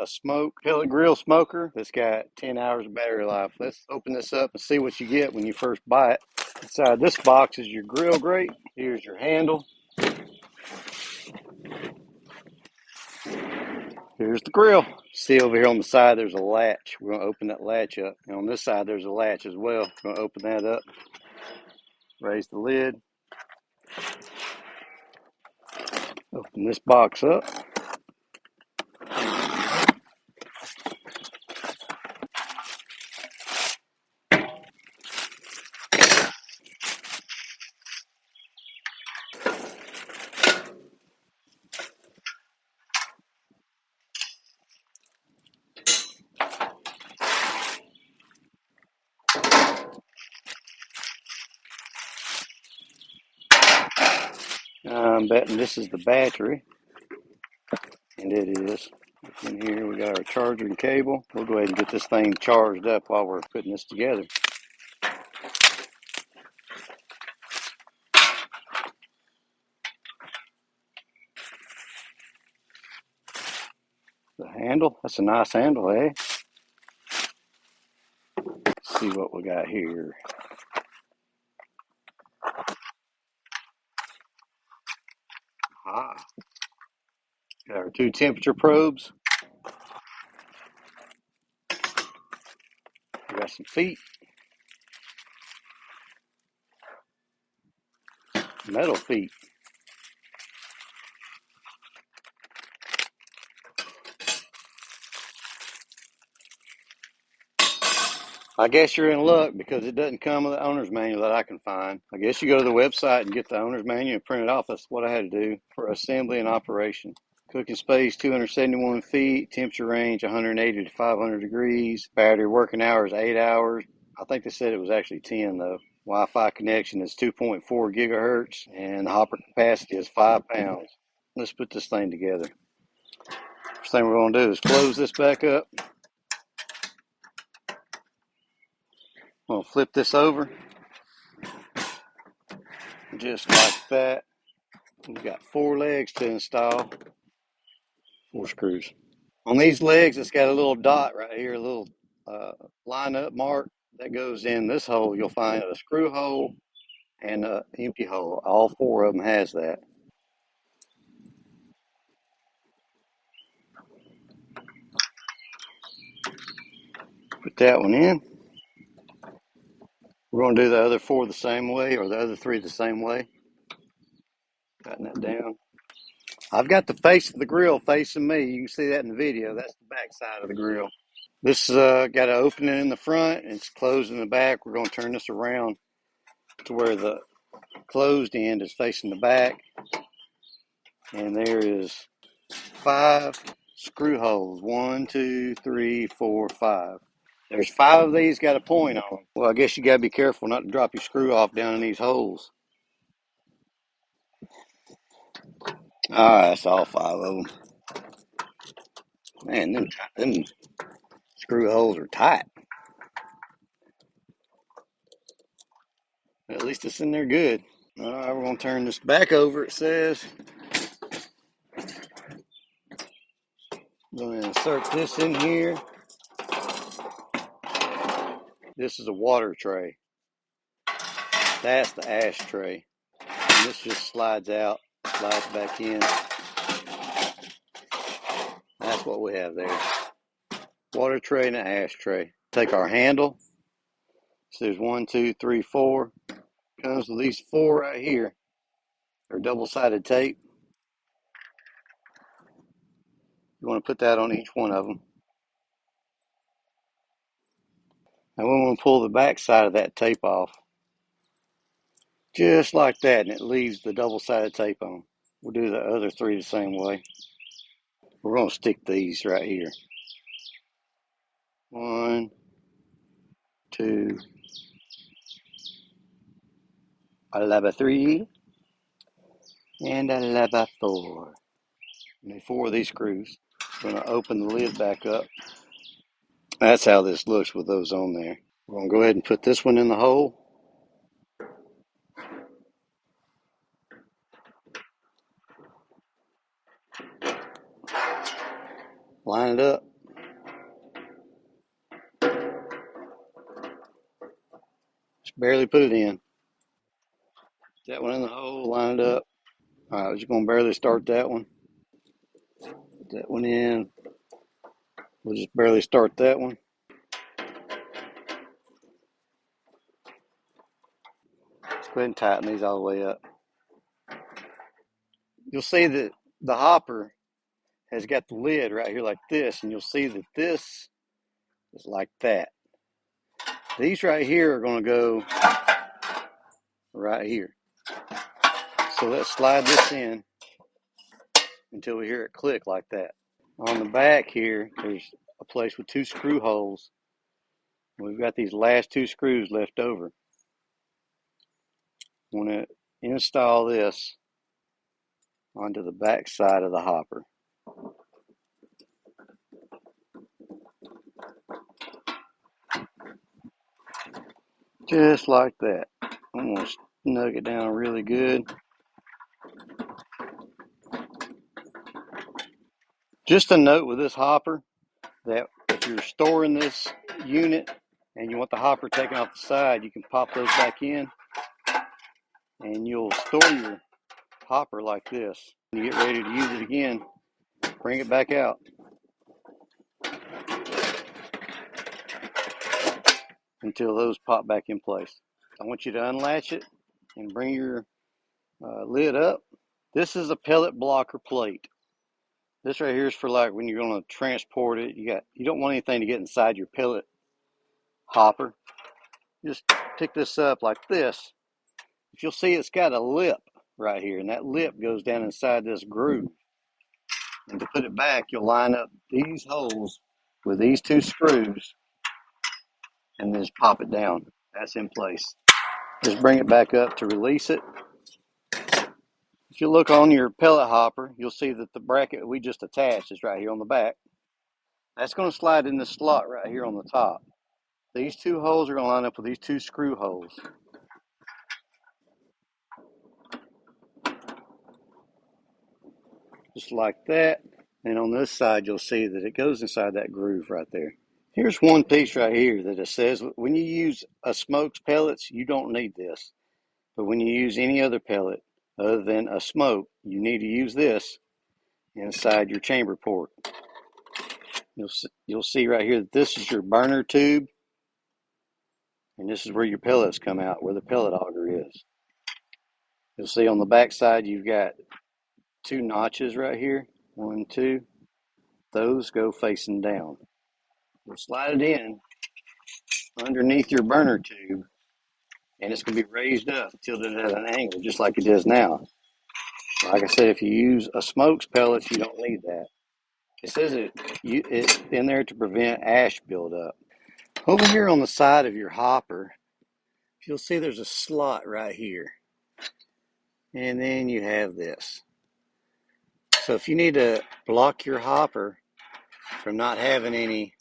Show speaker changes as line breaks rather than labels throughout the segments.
a smoke pellet grill smoker that's got 10 hours of battery life. Let's open this up and see what you get when you first buy it. Inside this box is your grill grate. Here's your handle. Here's the grill. See over here on the side there's a latch. We're going to open that latch up. And on this side there's a latch as well. We're going to open that up. Raise the lid. Open this box up. I'm betting this is the battery. And it is. In here we got our charger and cable. We'll go ahead and get this thing charged up while we're putting this together. The handle, that's a nice handle, eh? Let's see what we got here. Got our 2 temperature probes. We got some feet. Metal feet. I guess you're in luck because it doesn't come with the owner's manual that I can find. I guess you go to the website and get the owner's manual and print it off. That's what I had to do for assembly and operation. Cooking space 271 feet, temperature range 180 to 500 degrees, battery working hours 8 hours. I think they said it was actually 10 though. Wi-Fi connection is 2.4 gigahertz and the hopper capacity is 5 pounds. Let's put this thing together. First thing we're going to do is close this back up. I'm going to flip this over just like that. We've got 4 legs to install, 4 screws. On these legs, it's got a little dot right here, a little line up mark that goes in this hole. You'll find a screw hole and an empty hole. All 4 of them has that. Put that one in. We're going to do the other 4 the same way, or the other 3 the same way. Tighten that down. I've got the face of the grill facing me. You can see that in the video. That's the back side of the grill. This got an opening in the front and it's closed in the back. We're going to turn this around to where the closed end is facing the back. And there is 5 screw holes. 1, 2, 3, 4, 5. There's 5 of these got a point on them. Well, I guess you got to be careful not to drop your screw off down in these holes. All right, that's all 5 of them. Man, them screw holes are tight. At least it's in there good. All right, we're going to turn this back over, it says. I'm going to insert this in here. This is a water tray. That's the ashtray. And this just slides out, slides back in. That's what we have there. Water tray and an ashtray. Take our handle. So there's 1, 2, 3, 4. Comes with these 4 right here. They're double-sided tape. You want to put that on each one of them. And we want to pull the back side of that tape off. Just like that, and it leaves the double-sided tape on. We'll do the other 3 the same way. We're going to stick these right here. 1, 2, 3, and 4. And 4 of these screws. I'm going to open the lid back up. That's how this looks with those on there. We're going to go ahead and put this one in the hole. Line it up barely put it in. That one in the hole, line it up. All right, we're just gonna barely start that one. Put that one in. We'll just barely start that one. Let's go ahead and tighten these all the way up. You'll see that the hopper has got the lid right here like this, and you'll see that this is like that. These right here are going to go right here. So let's slide this in until we hear it click like that. On the back here, there's a place with 2 screw holes. We've got these last 2 screws left over. I'm going to install this onto the back side of the hopper. Just like that. I'm going to snug it down really good. Just a note with this hopper that if you're storing this unit and you want the hopper taken off the side, you can pop those back in and you'll store your hopper like this. When you get ready to use it again, bring it back out. Until those pop back in place. I want you to unlatch it and bring your lid up. This is a pellet blocker plate. This right here is for like when you're going to transport it. You don't want anything to get inside your pellet hopper. Just pick this up like this. If you'll see, it's got a lip right here, and that lip goes down inside this groove. And to put it back, you'll line up these holes with these 2 screws and just pop it down. That's in place. Just bring it back up to release it. If you look on your pellet hopper, you'll see that the bracket we just attached is right here on the back. That's going to slide in this slot right here on the top. These 2 holes are going to line up with these 2 screw holes. Just like that. And on this side, you'll see that it goes inside that groove right there. Here's one piece right here that it says when you use ASMOKE's pellets, you don't need this. But when you use any other pellet other than ASMOKE, you need to use this inside your chamber port. You'll see right here that this is your burner tube, and this is where your pellets come out, where the pellet auger is. You'll see on the back side you've got 2 notches right here, 1, 2. Those go facing down. You'll slide it in underneath your burner tube, and it's going to be raised up tilted at an angle, just like it is now. Like I said, if you use ASMOKE's pellets, you don't need that. It says it's in there to prevent ash buildup. Over here on the side of your hopper, you'll see there's a slot right here. And then you have this. So if you need to block your hopper from not having any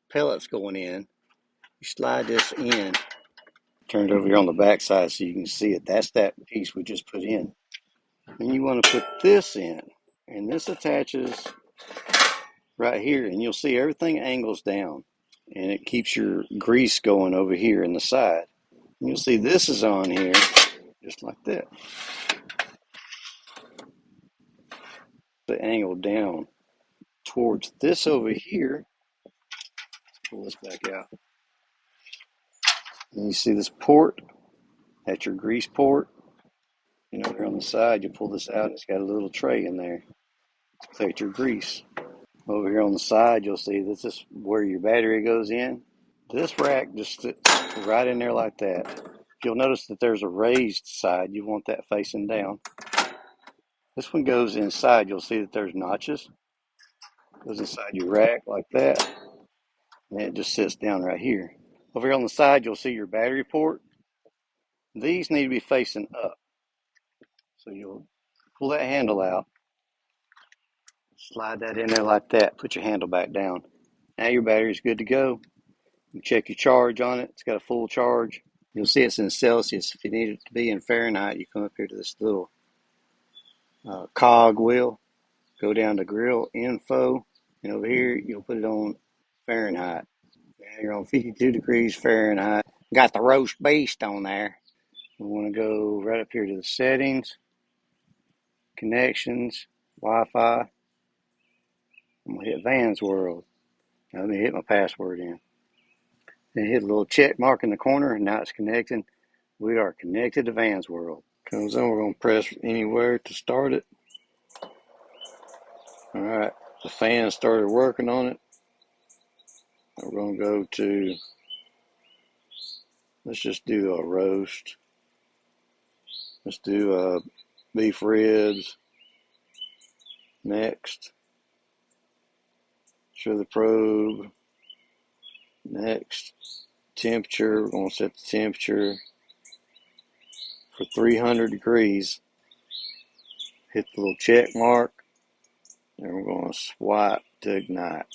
pellets going in, you slide this in. Turn it over here on the back side so you can see it. That's that piece we just put in. Then you want to put this in. And this attaches right here. And you'll see everything angles down. And it keeps your grease going over here in the side. And you'll see this is on here just like that. The angle down towards this over here. Pull this back out. And you see this port? That's your grease port. And over here on the side, you pull this out. It's got a little tray in there to collect your grease. Over here on the side, you'll see this is where your battery goes in. This rack just sits right in there like that. You'll notice that there's a raised side. You want that facing down. This one goes inside. You'll see that there's notches. Goes inside your rack like that. And it just sits down right here. Over here on the side, you'll see your battery port. These need to be facing up. So you'll pull that handle out. Slide that in there like that. Put your handle back down. Now your battery's good to go. You check your charge on it. It's got a full charge. You'll see it's in Celsius. If you need it to be in Fahrenheit, you come up here to this little cog wheel. Go down to grill info. And over here, you'll put it on Fahrenheit. Now you're on 52 degrees Fahrenheit. Got the roast beast on there. We want to go right up here to the settings, connections, Wi-Fi. I'm going to hit Van's World. Now let me hit my password in. Then hit a little check mark in the corner, and now it's connecting. We are connected to Van's World. Comes on, we're going to press anywhere to start it. All right, the fan started working on it. We're going to go to, let's just do a roast. Let's do beef ribs. Next. Show the probe. Next. Temperature. We're going to set the temperature for 300 degrees. Hit the little check mark. And we're going to swipe to ignite.